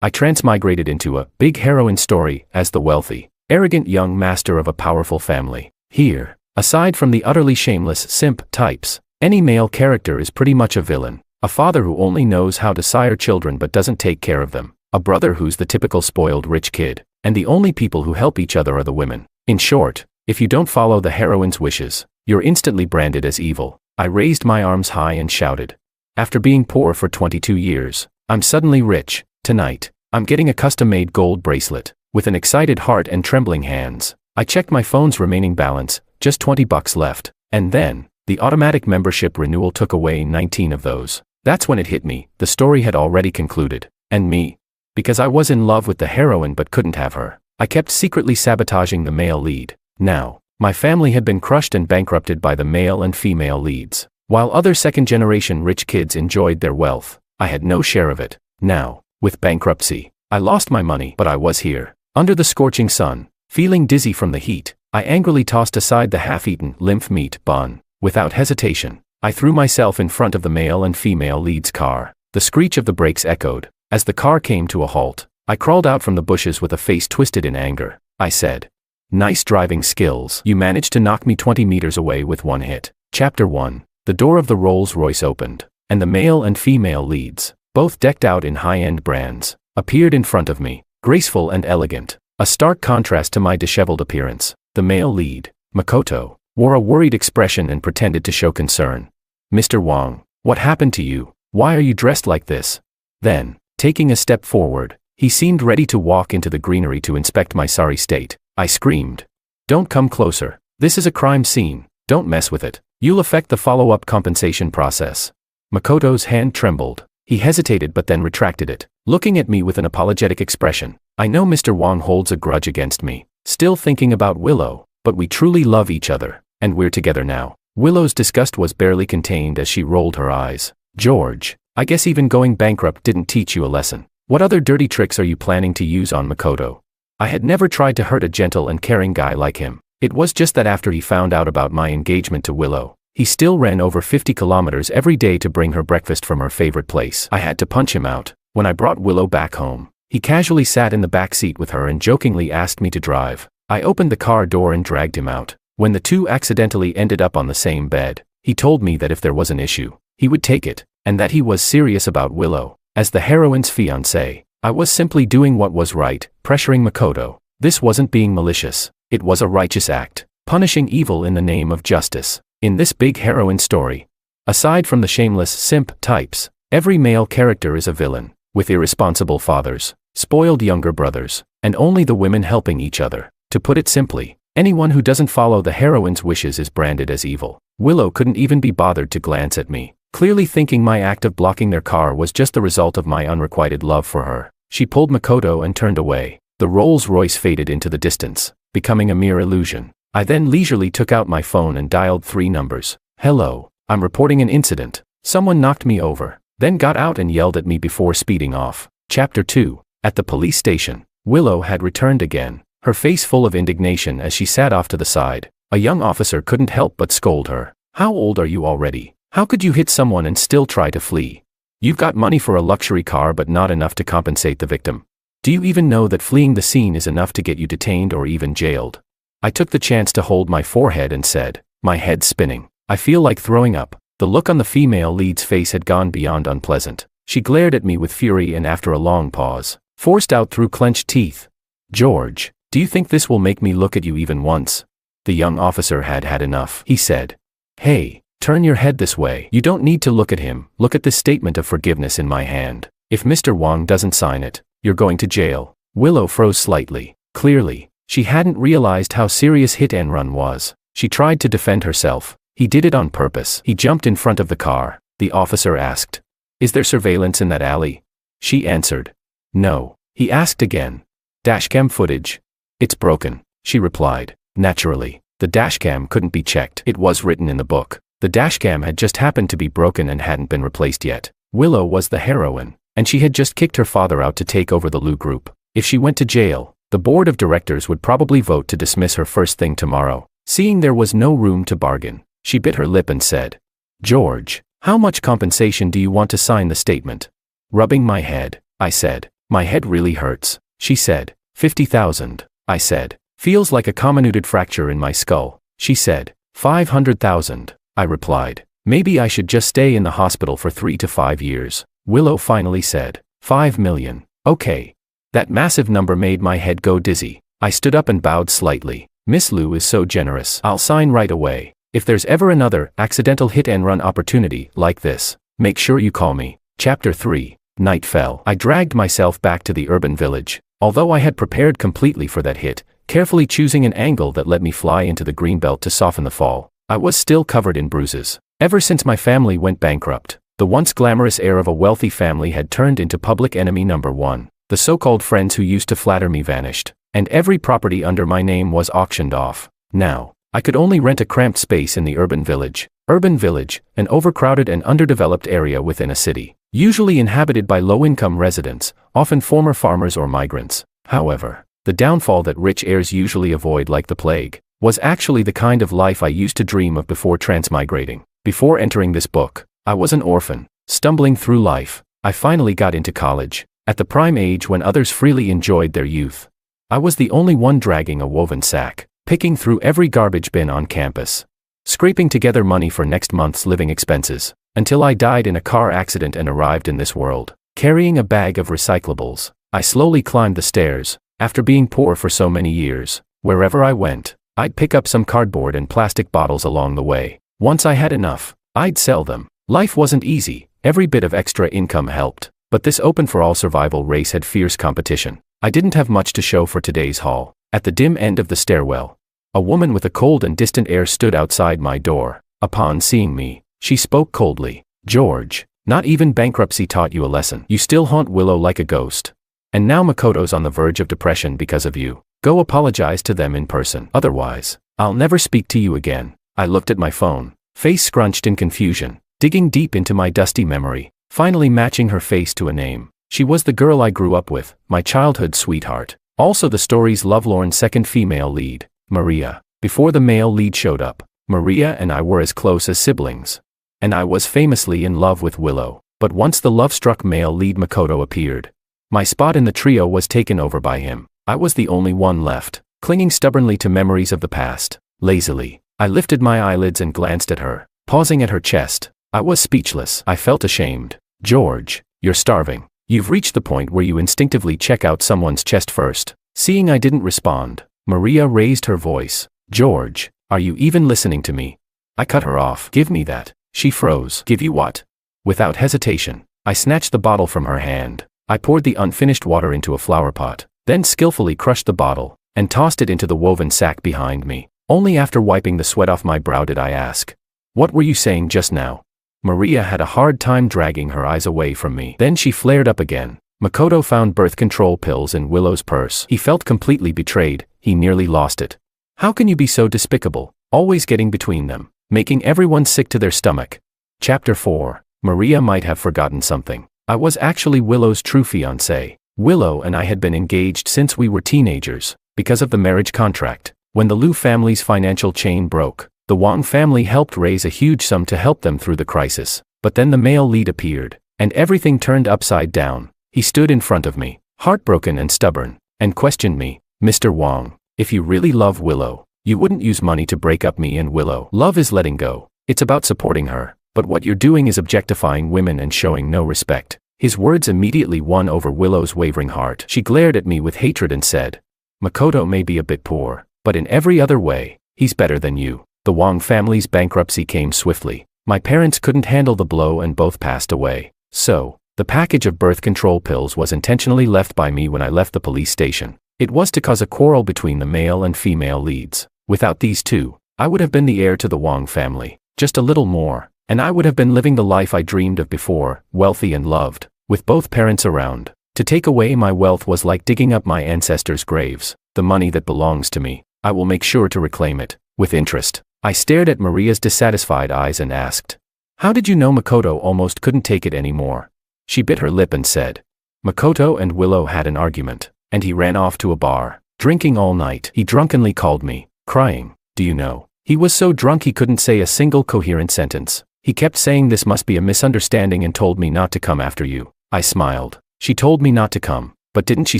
I transmigrated into a big heroine story as the wealthy, arrogant young master of a powerful family. Here, aside from the utterly shameless simp types, any male character is pretty much a villain. A father who only knows how to sire children but doesn't take care of them. A brother who's the typical spoiled rich kid. And the only people who help each other are the women. In short, if you don't follow the heroine's wishes, you're instantly branded as evil. I raised my arms high and shouted. After being poor for 22 years, I'm suddenly rich. Tonight, I'm getting a custom-made gold bracelet. With an excited heart and trembling hands, I checked my phone's remaining balance, just $20 left. And then, the automatic membership renewal took away 19 of those. That's when it hit me, the story had already concluded. And me. Because I was in love with the heroine but couldn't have her, I kept secretly sabotaging the male lead. Now, my family had been crushed and bankrupted by the male and female leads. While other second-generation rich kids enjoyed their wealth, I had no share of it. Now, with bankruptcy, I lost my money, but I was here, under the scorching sun, feeling dizzy from the heat. I angrily tossed aside the half-eaten lymph meat bun. Without hesitation, I threw myself in front of the male and female lead's car. The screech of the brakes echoed. As the car came to a halt, I crawled out from the bushes with a face twisted in anger. I said, "Nice driving skills. You managed to knock me 20 meters away with one hit." Chapter 1. The door of the Rolls-Royce opened, and the male and female leads, both decked out in high-end brands, appeared in front of me, graceful and elegant, a stark contrast to my disheveled appearance. The male lead, Makoto, wore a worried expression and pretended to show concern. "Mr. Wang, what happened to you? Why are you dressed like this?" Then, taking a step forward, he seemed ready to walk into the greenery to inspect my sorry state. I screamed, "Don't come closer. This is a crime scene. Don't mess with it. You'll affect the follow-up compensation process." Makoto's hand trembled. He hesitated but then retracted it, looking at me with an apologetic expression. "I know Mr. Wang holds a grudge against me, still thinking about Willow, but we truly love each other, and we're together now." Willow's disgust was barely contained as she rolled her eyes. "George, I guess even going bankrupt didn't teach you a lesson. What other dirty tricks are you planning to use on Makoto?" I had never tried to hurt a gentle and caring guy like him. It was just that after he found out about my engagement to Willow, he still ran over 50 kilometers every day to bring her breakfast from her favorite place. I had to punch him out. When I brought Willow back home, he casually sat in the back seat with her and jokingly asked me to drive. I opened the car door and dragged him out. When the two accidentally ended up on the same bed, he told me that if there was an issue, he would take it, and that he was serious about Willow. As the heroine's fiancé, I was simply doing what was right, pressuring Makoto. This wasn't being malicious. It was a righteous act, punishing evil in the name of justice. In this big heroine story, aside from the shameless simp types, every male character is a villain, with irresponsible fathers, spoiled younger brothers, and only the women helping each other. To put it simply, anyone who doesn't follow the heroine's wishes is branded as evil. Willow couldn't even be bothered to glance at me, clearly thinking my act of blocking their car was just the result of my unrequited love for her. She pulled Makoto and turned away. The Rolls-Royce faded into the distance, becoming a mere illusion. I then leisurely took out my phone and dialed 3 numbers. "Hello, I'm reporting an incident. Someone knocked me over, then got out and yelled at me before speeding off." Chapter 2. At the police station, Willow had returned again, her face full of indignation as she sat off to the side. A young officer couldn't help but scold her. "How old are you already? How could you hit someone and still try to flee? You've got money for a luxury car but not enough to compensate the victim. Do you even know that fleeing the scene is enough to get you detained or even jailed?" I took the chance to hold my forehead and said, my head spinning, "I feel like throwing up." The look on the female lead's face had gone beyond unpleasant. She glared at me with fury and after a long pause, forced out through clenched teeth, "George, do you think this will make me look at you even once?" The young officer had had enough. He said, "Hey, turn your head this way. You don't need to look at him. Look at this statement of forgiveness in my hand. If Mr. Wang doesn't sign it, you're going to jail." Willow froze slightly. Clearly, she hadn't realized how serious hit and run was. She tried to defend herself. "He did it on purpose." He jumped in front of the car. The officer asked, "Is there surveillance in that alley?" She answered, "No." He asked again, "Dashcam footage?" "It's broken," she replied. Naturally, the dashcam couldn't be checked. It was written in the book. The dashcam had just happened to be broken and hadn't been replaced yet. Willow was the heroine, and she had just kicked her father out to take over the Lu Group. If she went to jail, the board of directors would probably vote to dismiss her first thing tomorrow. Seeing there was no room to bargain, she bit her lip and said, "George, how much compensation do you want to sign the statement?" Rubbing my head, I said, My head really hurts, she said. 50,000, I said. Feels like a comminuted fracture in my skull, she said. 500,000, I replied. Maybe I should just stay in the hospital for 3 to 5 years, Willow finally said. 5 million, okay. That massive number made my head go dizzy. I stood up and bowed slightly. Miss Lou is so generous. I'll sign right away. If there's ever another accidental hit-and-run opportunity like this, make sure you call me. Chapter 3. Night fell. I dragged myself back to the urban village. Although I had prepared completely for that hit, carefully choosing an angle that let me fly into the greenbelt to soften the fall, I was still covered in bruises. Ever since my family went bankrupt, the once glamorous heir of a wealthy family had turned into public enemy number one. The so-called friends who used to flatter me vanished, and every property under my name was auctioned off. Now, I could only rent a cramped space in the urban village. Urban village, an overcrowded and underdeveloped area within a city, usually inhabited by low-income residents, often former farmers or migrants. However, the downfall that rich heirs usually avoid like the plague was actually the kind of life I used to dream of before transmigrating. Before entering this book, I was an orphan, stumbling through life. I finally got into college, at the prime age when others freely enjoyed their youth. I was the only one dragging a woven sack, picking through every garbage bin on campus, scraping together money for next month's living expenses, until I died in a car accident and arrived in this world, carrying a bag of recyclables. I slowly climbed the stairs. After being poor for so many years, wherever I went, I'd pick up some cardboard and plastic bottles along the way. Once I had enough, I'd sell them. Life wasn't easy, every bit of extra income helped, but this open-for-all survival race had fierce competition. I didn't have much to show for today's haul. At the dim end of the stairwell, a woman with a cold and distant air stood outside my door. Upon seeing me, she spoke coldly. George, not even bankruptcy taught you a lesson. You still haunt Willow like a ghost. And now Makoto's on the verge of depression because of you. Go apologize to them in person. Otherwise, I'll never speak to you again. I looked at my phone, face scrunched in confusion, digging deep into my dusty memory, finally matching her face to a name. She was the girl I grew up with, my childhood sweetheart. Also the story's lovelorn second female lead, Maria. Before the male lead showed up, Maria and I were as close as siblings. And I was famously in love with Willow. But once the love-struck male lead Makoto appeared, my spot in the trio was taken over by him. I was the only one left, clinging stubbornly to memories of the past. Lazily, I lifted my eyelids and glanced at her, pausing at her chest. I was speechless. I felt ashamed. George, you're starving. You've reached the point where you instinctively check out someone's chest first. Seeing I didn't respond, Maria raised her voice. George, are you even listening to me? I cut her off. Give me that. She froze. Give you what? Without hesitation, I snatched the bottle from her hand. I poured the unfinished water into a flower pot, then skillfully crushed the bottle, and tossed it into the woven sack behind me. Only after wiping the sweat off my brow did I ask, what were you saying just now? Maria had a hard time dragging her eyes away from me. Then she flared up again. Makoto found birth control pills in Willow's purse. He felt completely betrayed. He nearly lost it. How can you be so despicable, always getting between them, making everyone sick to their stomach? Chapter 4. Maria might have forgotten something. I was actually Willow's true fiancé. Willow and I had been engaged since we were teenagers. Because of the marriage contract, when the Liu family's financial chain broke, the Wang family helped raise a huge sum to help them through the crisis. But then the male lead appeared, and everything turned upside down. He stood in front of me, heartbroken and stubborn, and questioned me. Mr. Wang, if you really love Willow, you wouldn't use money to break up me and Willow. Love is letting go. It's about supporting her. But what you're doing is objectifying women and showing no respect. His words immediately won over Willow's wavering heart. She glared at me with hatred and said, Makoto may be a bit poor, but in every other way, he's better than you. The Wang family's bankruptcy came swiftly. My parents couldn't handle the blow and both passed away. So, the package of birth control pills was intentionally left by me when I left the police station. It was to cause a quarrel between the male and female leads. Without these two, I would have been the heir to the Wang family. Just a little more, and I would have been living the life I dreamed of before, wealthy and loved, with both parents around. To take away my wealth was like digging up my ancestors' graves. The money that belongs to me, I will make sure to reclaim it, with interest. I stared at Maria's dissatisfied eyes and asked, how did you know Makoto almost couldn't take it anymore? She bit her lip and said, Makoto and Willow had an argument, and he ran off to a bar, drinking all night. He drunkenly called me, crying. Do you know? He was so drunk he couldn't say a single coherent sentence. He kept saying this must be a misunderstanding and told me not to come after you. I smiled. She told me not to come. But didn't she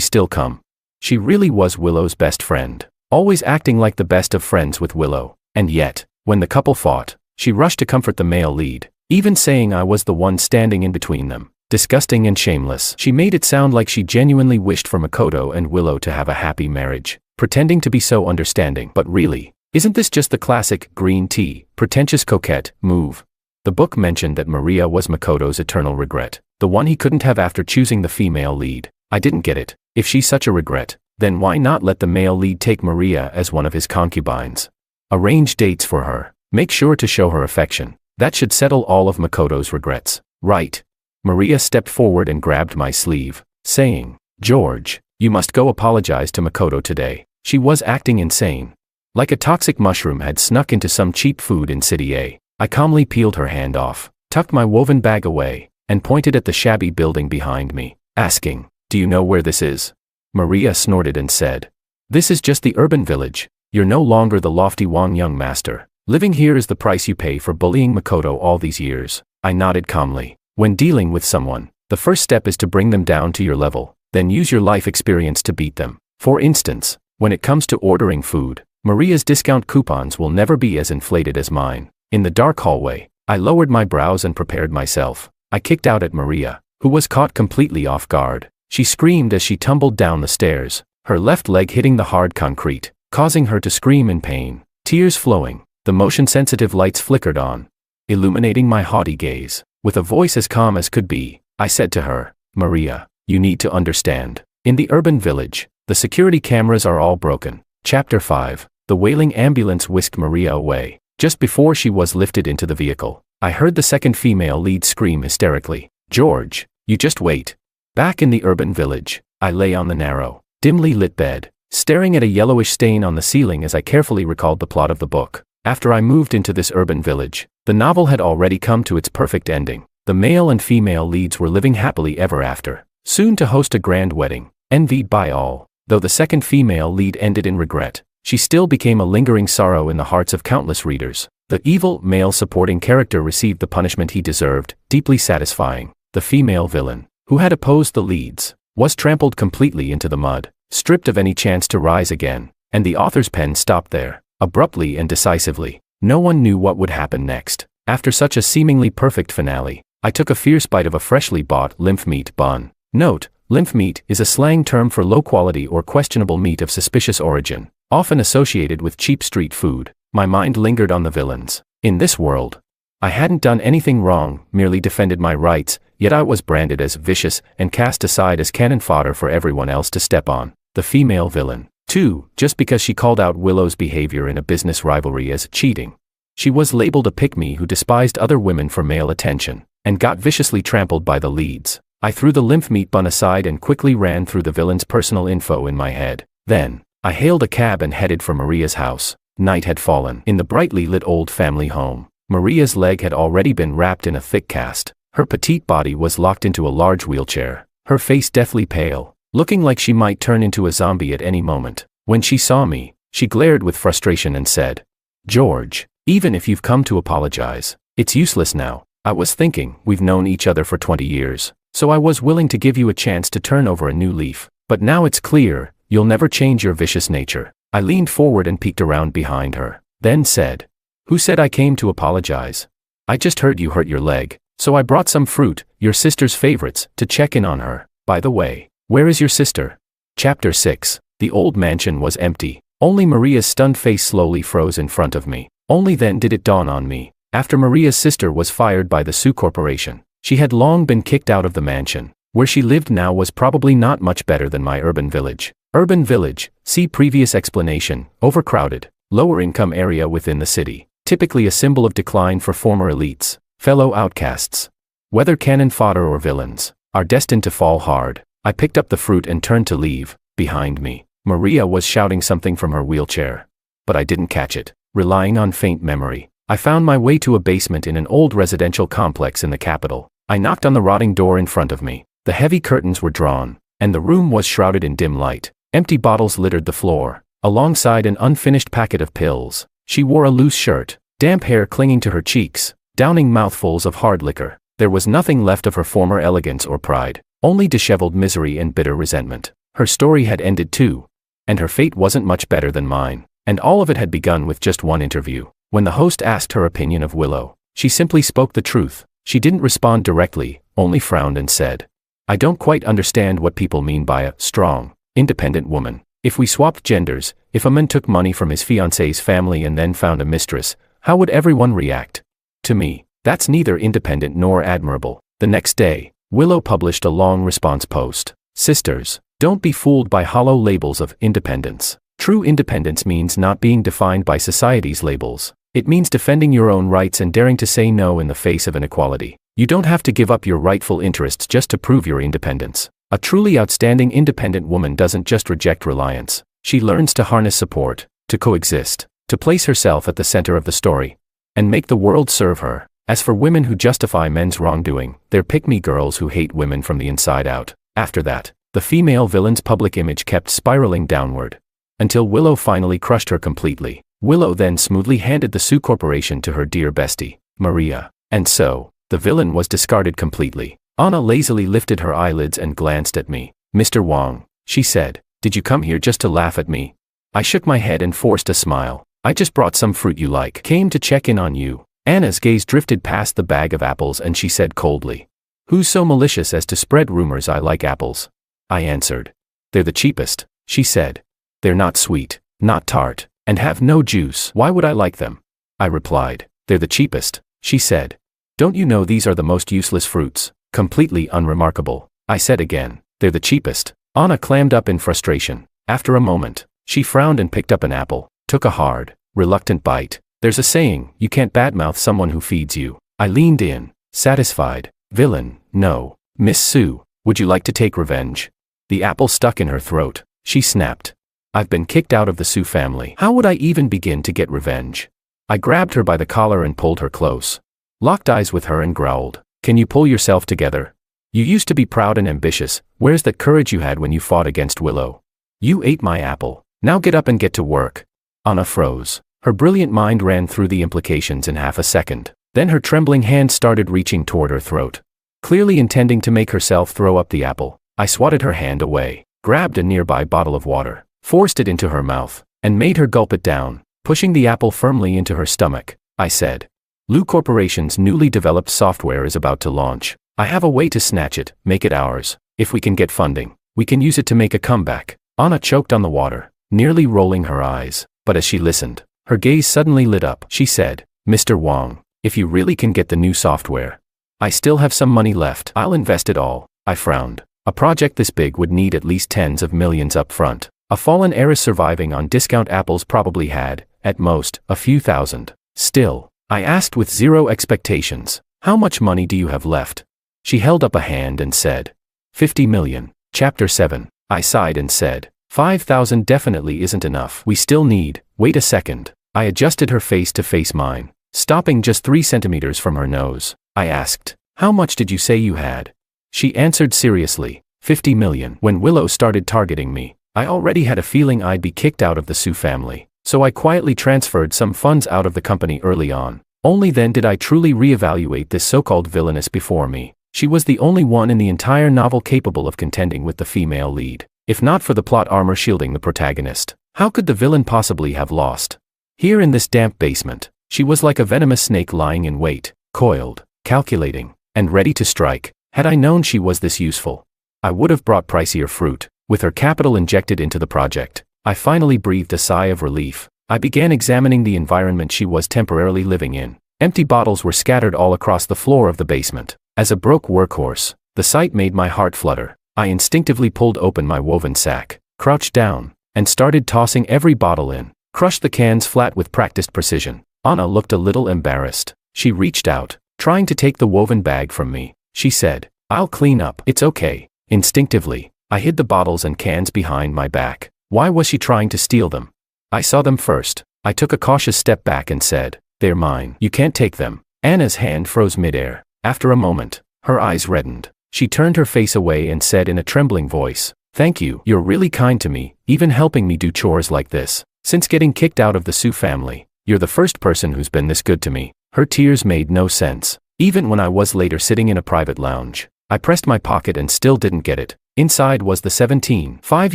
still come? She really was Willow's best friend, always acting like the best of friends with Willow. And yet, when the couple fought, she rushed to comfort the male lead, even saying I was the one standing in between them. Disgusting and shameless. She made it sound like she genuinely wished for Makoto and Willow to have a happy marriage, pretending to be so understanding. But really, isn't this just the classic green tea, pretentious coquette move? The book mentioned that Maria was Makoto's eternal regret, the one he couldn't have after choosing the female lead. I didn't get it. If she's such a regret, then why not let the male lead take Maria as one of his concubines? Arrange dates for her. Make sure to show her affection. That should settle all of Makoto's regrets, right? Maria stepped forward and grabbed my sleeve, saying, "George, you must go apologize to Makoto today. She was acting insane. Like a toxic mushroom had snuck into some cheap food in City A." I calmly peeled her hand off, tucked my woven bag away, and pointed at the shabby building behind me, asking, "Do you know where this is?" Maria snorted and said, "This is just the urban village. You're no longer the lofty Wang young master. Living here is the price you pay for bullying Makoto all these years." I nodded calmly. When dealing with someone, the first step is to bring them down to your level, then use your life experience to beat them. For instance, when it comes to ordering food, Maria's discount coupons will never be as inflated as mine. In the dark hallway, I lowered my brows and prepared myself. I kicked out at Maria, who was caught completely off guard. She screamed as she tumbled down the stairs, her left leg hitting the hard concrete, causing her to scream in pain. Tears flowing, the motion-sensitive lights flickered on, illuminating my haughty gaze. With a voice as calm as could be, I said to her, "Maria, you need to understand. In the urban village, the security cameras are all broken." Chapter 5. The wailing ambulance whisked Maria away. Just before she was lifted into the vehicle, I heard the second female lead scream hysterically, "George, you just wait." Back in the urban village, I lay on the narrow, dimly lit bed, staring at a yellowish stain on the ceiling as I carefully recalled the plot of the book. After I moved into this urban village, the novel had already come to its perfect ending. The male and female leads were living happily ever after, soon to host a grand wedding, envied by all. Though the second female lead ended in regret, she still became a lingering sorrow in the hearts of countless readers. The evil male supporting character received the punishment he deserved, deeply satisfying. The female villain, who had opposed the leads, was trampled completely into the mud, stripped of any chance to rise again, and the author's pen stopped there, abruptly and decisively. No one knew what would happen next. After such a seemingly perfect finale, I took a fierce bite of a freshly bought lymph meat bun. Note, lymph meat is a slang term for low-quality or questionable meat of suspicious origin, often associated with cheap street food. My mind lingered on the villains. In this world, I hadn't done anything wrong, merely defended my rights, yet I was branded as vicious and cast aside as cannon fodder for everyone else to step on. The female villain, too, just because she called out Willow's behavior in a business rivalry as cheating. She was labeled a pick-me who despised other women for male attention, and got viciously trampled by the leads. I threw the lymph meat bun aside and quickly ran through the villain's personal info in my head. Then, I hailed a cab and headed for Maria's house. Night had fallen. In the brightly lit old family home, Maria's leg had already been wrapped in a thick cast. Her petite body was locked into a large wheelchair, her face deathly pale, looking like she might turn into a zombie at any moment. When she saw me, she glared with frustration and said, "George, even if you've come to apologize, it's useless now. I was thinking, we've known each other for 20 years, so I was willing to give you a chance to turn over a new leaf. But now it's clear, you'll never change your vicious nature." I leaned forward and peeked around behind her, then said, "Who said I came to apologize? I just heard you hurt your leg, so I brought some fruit, your sister's favorites, to check in on her. By the way, where is your sister?" Chapter 6. The old mansion was empty. Only Maria's stunned face slowly froze in front of me. Only then did it dawn on me. After Maria's sister was fired by the Sioux Corporation, she had long been kicked out of the mansion. Where she lived now was probably not much better than my urban village. Urban village, see previous explanation, overcrowded, lower income area within the city, typically a symbol of decline for former elites, fellow outcasts. Whether cannon fodder or villains, are destined to fall hard. I picked up the fruit and turned to leave. Behind me, Maria was shouting something from her wheelchair, but I didn't catch it. Relying on faint memory, I found my way to a basement in an old residential complex in the capital. I knocked on the rotting door in front of me. The heavy curtains were drawn, and the room was shrouded in dim light. Empty bottles littered the floor, alongside an unfinished packet of pills. She wore a loose shirt, damp hair clinging to her cheeks, downing mouthfuls of hard liquor. There was nothing left of her former elegance or pride. Only disheveled misery and bitter resentment. Her story had ended too. And her fate wasn't much better than mine. And all of it had begun with just one interview. When the host asked her opinion of Willow, she simply spoke the truth. She didn't respond directly, only frowned and said, "I don't quite understand what people mean by a strong, independent woman. If we swapped genders, if a man took money from his fiancée's family and then found a mistress, how would everyone react? To me, that's neither independent nor admirable." The next day, Willow published a long response post. "Sisters, don't be fooled by hollow labels of independence. True independence means not being defined by society's labels. It means defending your own rights and daring to say no in the face of inequality. You don't have to give up your rightful interests just to prove your independence. A truly outstanding independent woman doesn't just reject reliance. She learns to harness support, to coexist, to place herself at the center of the story, and make the world serve her. As for women who justify men's wrongdoing, they're pick-me girls who hate women from the inside out." After that, the female villain's public image kept spiraling downward, until Willow finally crushed her completely. Willow then smoothly handed the Sioux Corporation to her dear bestie, Maria. And so, the villain was discarded completely. Anna lazily lifted her eyelids and glanced at me. "Mr. Wong," she said, "did you come here just to laugh at me?" I shook my head and forced a smile. "I just brought some fruit you like. Came to check in on you." Anna's gaze drifted past the bag of apples and she said coldly, "Who's so malicious as to spread rumors I like apples?" I answered, "They're the cheapest," she said. "They're not sweet, not tart, and have no juice. Why would I like them?" I replied. "They're the cheapest," she said. "Don't you know these are the most useless fruits? Completely unremarkable." I said again, "They're the cheapest." Anna clammed up in frustration. After a moment, she frowned and picked up an apple, took a hard, reluctant bite. "There's a saying, you can't badmouth someone who feeds you." I leaned in, satisfied. "Villain, no. Miss Sue, would you like to take revenge?" The apple stuck in her throat. She snapped. "I've been kicked out of the Sioux family. How would I even begin to get revenge?" I grabbed her by the collar and pulled her close. Locked eyes with her and growled, "Can you pull yourself together? You used to be proud and ambitious. Where's that courage you had when you fought against Willow? You ate my apple. Now get up and get to work." Anna froze. Her brilliant mind ran through the implications in half a second. Then her trembling hand started reaching toward her throat. Clearly intending to make herself throw up the apple, I swatted her hand away, grabbed a nearby bottle of water, forced it into her mouth, and made her gulp it down, pushing the apple firmly into her stomach. I said, "Lu Corporation's newly developed software is about to launch. I have a way to snatch it, make it ours. If we can get funding, we can use it to make a comeback." Anna choked on the water, nearly rolling her eyes, but as she listened, her gaze suddenly lit up. She said, "Mr. Wong, if you really can get the new software, I still have some money left. I'll invest it all." I frowned. A project this big would need at least tens of millions up front. A fallen heiress surviving on discount apples probably had, at most, a few thousand. Still, I asked with zero expectations, "How much money do you have left?" She held up a hand and said, 50 million. Chapter 7. I sighed and said, 5,000 definitely isn't enough. We still need, wait a second. I adjusted her face to face mine, stopping just 3 centimeters from her nose. I asked, "How much did you say you had?" She answered seriously, 50 million. When Willow started targeting me, I already had a feeling I'd be kicked out of the Sioux family, so I quietly transferred some funds out of the company early on. Only then did I truly reevaluate this so-called villainess before me. She was the only one in the entire novel capable of contending with the female lead. If not for the plot armor shielding the protagonist, how could the villain possibly have lost? Here in this damp basement, she was like a venomous snake lying in wait, coiled, calculating, and ready to strike. Had I known she was this useful, I would have brought pricier fruit. With her capital injected into the project, I finally breathed a sigh of relief. I began examining the environment she was temporarily living in. Empty bottles were scattered all across the floor of the basement. As a broke workhorse, the sight made my heart flutter. I instinctively pulled open my woven sack, crouched down, and started tossing every bottle in. Crushed the cans flat with practiced precision. Anna looked a little embarrassed. She reached out, trying to take the woven bag from me. She said, "I'll clean up." "It's okay." Instinctively, I hid the bottles and cans behind my back. Why was she trying to steal them? I saw them first. I took a cautious step back and said, "They're mine. You can't take them." Anna's hand froze midair. After a moment, her eyes reddened. She turned her face away and said in a trembling voice, "Thank you. You're really kind to me, even helping me do chores like this. Since getting kicked out of the Sioux family, you're the first person who's been this good to me." Her tears made no sense. Even when I was later sitting in a private lounge, I pressed my pocket and still didn't get it. Inside was the 17.5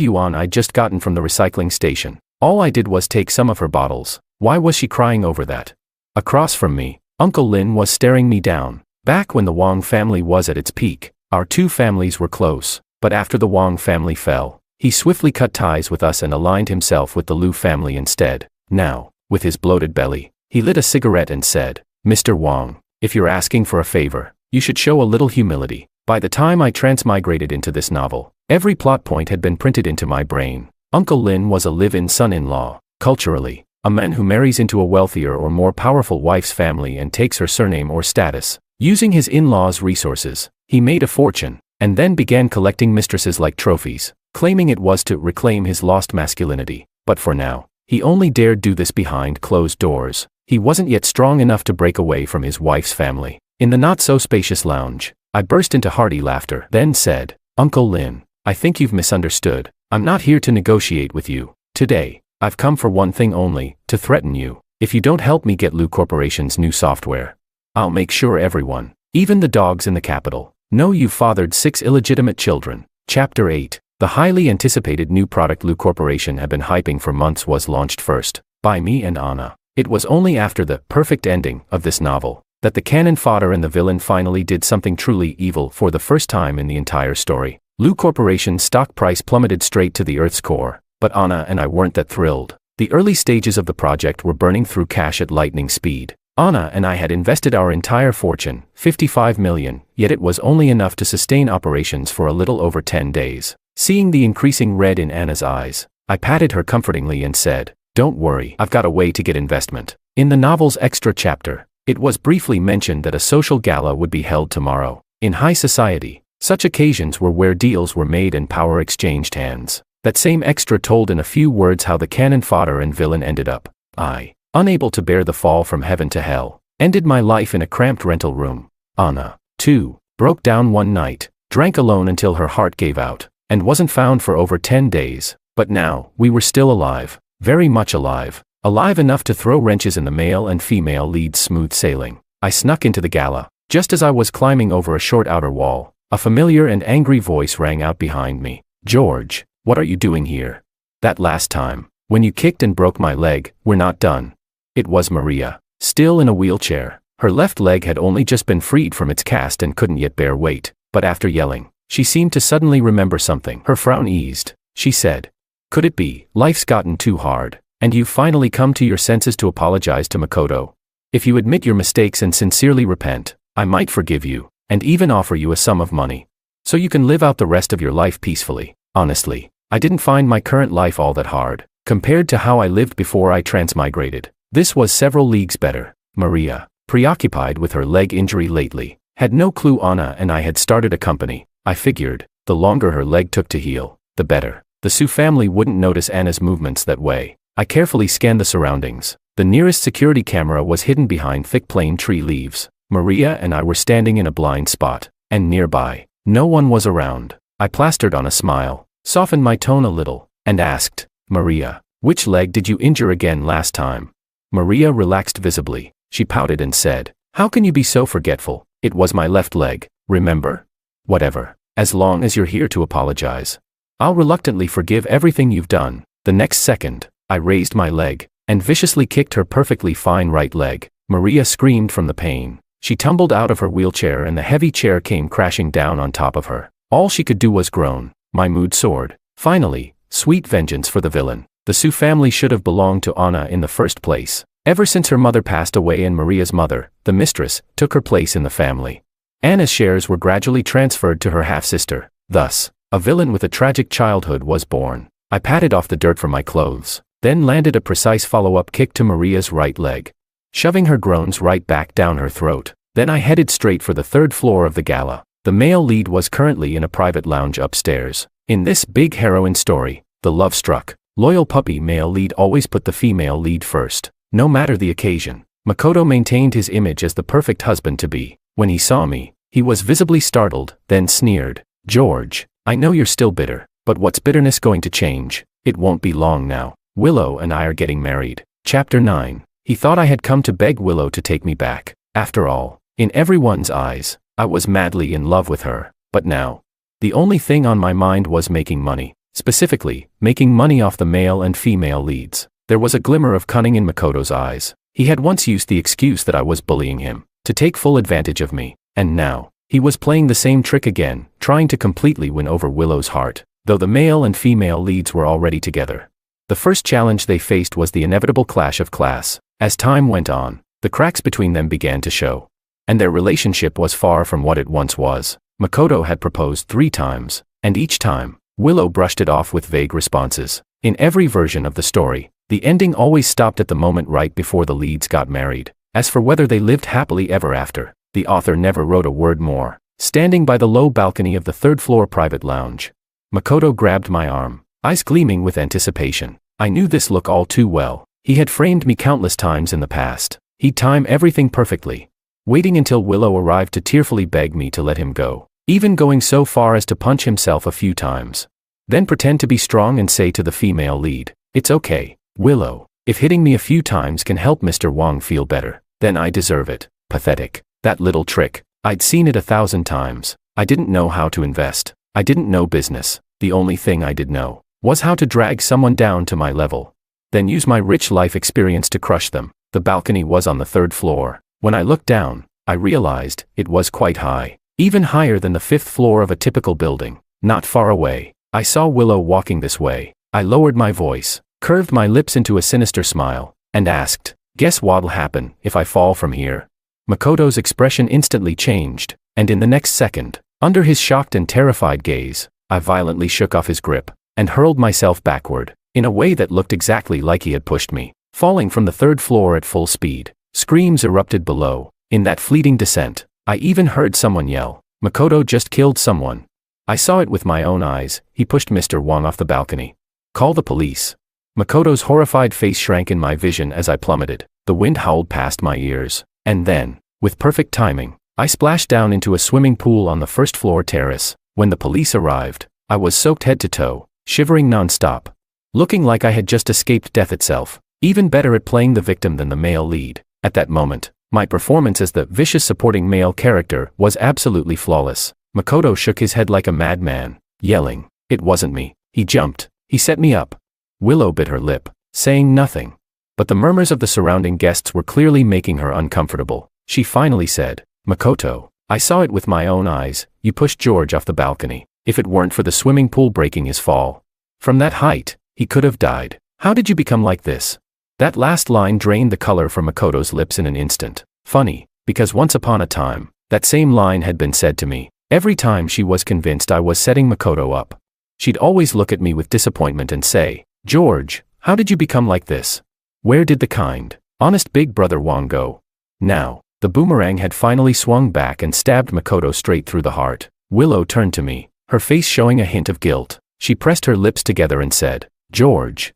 yuan I'd just gotten from the recycling station. All I did was take some of her bottles. Why was she crying over that? Across from me, Uncle Lin was staring me down. Back when the Wang family was at its peak, our two families were close, but after the Wang family fell, he swiftly cut ties with us and aligned himself with the Liu family instead. Now, with his bloated belly, he lit a cigarette and said, "Mr. Wang, if you're asking for a favor, you should show a little humility." By the time I transmigrated into this novel, every plot point had been printed into my brain. Uncle Lin was a live-in son-in-law. Culturally, a man who marries into a wealthier or more powerful wife's family and takes her surname or status. Using his in-laws' resources, he made a fortune, and then began collecting mistresses like trophies, claiming it was to reclaim his lost masculinity. But for now, he only dared do this behind closed doors. He wasn't yet strong enough to break away from his wife's family. In the not-so-spacious lounge, I burst into hearty laughter, then said, "Uncle Lin, I think you've misunderstood. I'm not here to negotiate with you. Today, I've come for one thing only, to threaten you. If you don't help me get Liu Corporation's new software, I'll make sure everyone, even the dogs in the capital, know you fathered 6 illegitimate children." Chapter 8. The highly anticipated new product Liu Corporation had been hyping for months was launched first, by me and Anna. It was only after the perfect ending of this novel that the cannon fodder and the villain finally did something truly evil for the first time in the entire story. Liu Corporation's stock price plummeted straight to the Earth's core, but Anna and I weren't that thrilled. The early stages of the project were burning through cash at lightning speed. Anna and I had invested our entire fortune, 55 million, yet it was only enough to sustain operations for a little over 10 days. Seeing the increasing red in Anna's eyes, I patted her comfortingly and said, "Don't worry, I've got a way to get investment." In the novel's extra chapter, it was briefly mentioned that a social gala would be held tomorrow. In high society, such occasions were where deals were made and power exchanged hands. That same extra told in a few words how the cannon fodder and villain ended up. I, unable to bear the fall from heaven to hell, ended my life in a cramped rental room. Anna, too, broke down one night, drank alone until her heart gave out, and wasn't found for over 10 days. But now, we were still alive, very much alive. Alive enough to throw wrenches in the male and female leads smooth sailing. I snuck into the gala. Just as I was climbing over a short outer wall, a familiar and angry voice rang out behind me. "George, what are you doing here? That last time, when you kicked and broke my leg, we're not done." It was Maria, still in a wheelchair. Her left leg had only just been freed from its cast and couldn't yet bear weight. But after yelling, she seemed to suddenly remember something. Her frown eased. She said, "Could it be, life's gotten too hard, and you've finally come to your senses to apologize to Makoto? If you admit your mistakes and sincerely repent, I might forgive you, and even offer you a sum of money, so you can live out the rest of your life peacefully." Honestly, I didn't find my current life all that hard, compared to how I lived before I transmigrated. This was several leagues better. Maria, preoccupied with her leg injury lately, had no clue Anna and I had started a company. I figured, the longer her leg took to heal, the better. The Su family wouldn't notice Anna's movements that way. I carefully scanned the surroundings. The nearest security camera was hidden behind thick plane tree leaves. Maria and I were standing in a blind spot, and nearby, no one was around. I plastered on a smile, softened my tone a little, and asked, "Maria, which leg did you injure again last time?" Maria relaxed visibly. She pouted and said, "How can you be so forgetful? It was my left leg, remember?" "Whatever, as long as you're here to apologize. I'll reluctantly forgive everything you've done." The next second, I raised my leg, and viciously kicked her perfectly fine right leg. Maria screamed from the pain. She tumbled out of her wheelchair and the heavy chair came crashing down on top of her. All she could do was groan. My mood soared. Finally, sweet vengeance for the villain. The Su family should have belonged to Anna in the first place. Ever since her mother passed away and Maria's mother, the mistress, took her place in the family, Anna's shares were gradually transferred to her half-sister. Thus, a villain with a tragic childhood was born. I patted off the dirt from my clothes, then landed a precise follow-up kick to Maria's right leg, shoving her groans right back down her throat. Then I headed straight for the 3rd floor of the gala. The male lead was currently in a private lounge upstairs. In this big heroine story, the love-struck, loyal puppy male lead always put the female lead first, no matter the occasion. Makoto maintained his image as the perfect husband-to-be. When he saw me, he was visibly startled, then sneered, "George, I know you're still bitter, but what's bitterness going to change? It won't be long now. Willow and I are getting married." Chapter 9. He thought I had come to beg Willow to take me back. After all, in everyone's eyes, I was madly in love with her. But now, the only thing on my mind was making money. Specifically, making money off the male and female leads. There was a glimmer of cunning in Makoto's eyes. He had once used the excuse that I was bullying him, to take full advantage of me, and now, he was playing the same trick again, trying to completely win over Willow's heart, though the male and female leads were already together. The first challenge they faced was the inevitable clash of class. As time went on, the cracks between them began to show. And their relationship was far from what it once was. Makoto had proposed 3 times, and each time, Willow brushed it off with vague responses. In every version of the story, the ending always stopped at the moment right before the leads got married. As for whether they lived happily ever after, the author never wrote a word more. Standing by the low balcony of the 3rd-floor private lounge, Makoto grabbed my arm, eyes gleaming with anticipation. I knew this look all too well. He had framed me countless times in the past. He'd time everything perfectly. Waiting until Willow arrived to tearfully beg me to let him go. Even going so far as to punch himself a few times. Then pretend to be strong and say to the female lead, "It's okay, Willow. If hitting me a few times can help Mr. Wong feel better, then I deserve it." Pathetic. That little trick. I'd seen it 1,000 times. I didn't know how to invest. I didn't know business. The only thing I did know was how to drag someone down to my level. Then use my rich life experience to crush them. The balcony was on the 3rd floor. When I looked down, I realized it was quite high. Even higher than the 5th floor of a typical building. Not far away, I saw Willow walking this way. I lowered my voice, curved my lips into a sinister smile, and asked, "Guess what'll happen if I fall from here?" Makoto's expression instantly changed, and in the next second, under his shocked and terrified gaze, I violently shook off his grip, and hurled myself backward, in a way that looked exactly like he had pushed me, falling from the 3rd floor at full speed. Screams erupted below. In that fleeting descent, I even heard someone yell, "Makoto just killed someone." I saw it with my own eyes. He pushed Mr. Wong off the balcony. "Call the police." Makoto's horrified face shrank in my vision as I plummeted. The wind howled past my ears. And then, with perfect timing, I splashed down into a swimming pool on the 1st-floor terrace. When the police arrived, I was soaked head to toe, shivering non-stop, looking like I had just escaped death itself, even better at playing the victim than the male lead. At that moment, my performance as the vicious supporting male character was absolutely flawless. Makoto shook his head like a madman, yelling, "It wasn't me." He jumped. He set me up. Willow bit her lip, saying nothing. But the murmurs of the surrounding guests were clearly making her uncomfortable. She finally said, "Makoto, I saw it with my own eyes. You pushed George off the balcony. If it weren't for the swimming pool breaking his fall from that height, he could have died. How did you become like this?" That last line drained the color from Makoto's lips in an instant. Funny, because once upon a time, that same line had been said to me. Every time she was convinced I was setting Makoto up, she'd always look at me with disappointment and say, "George, how did you become like this? Where did the kind, honest big brother Wong go?" Now, the boomerang had finally swung back and stabbed Makoto straight through the heart. Willow turned to me, her face showing a hint of guilt. She pressed her lips together and said, "George,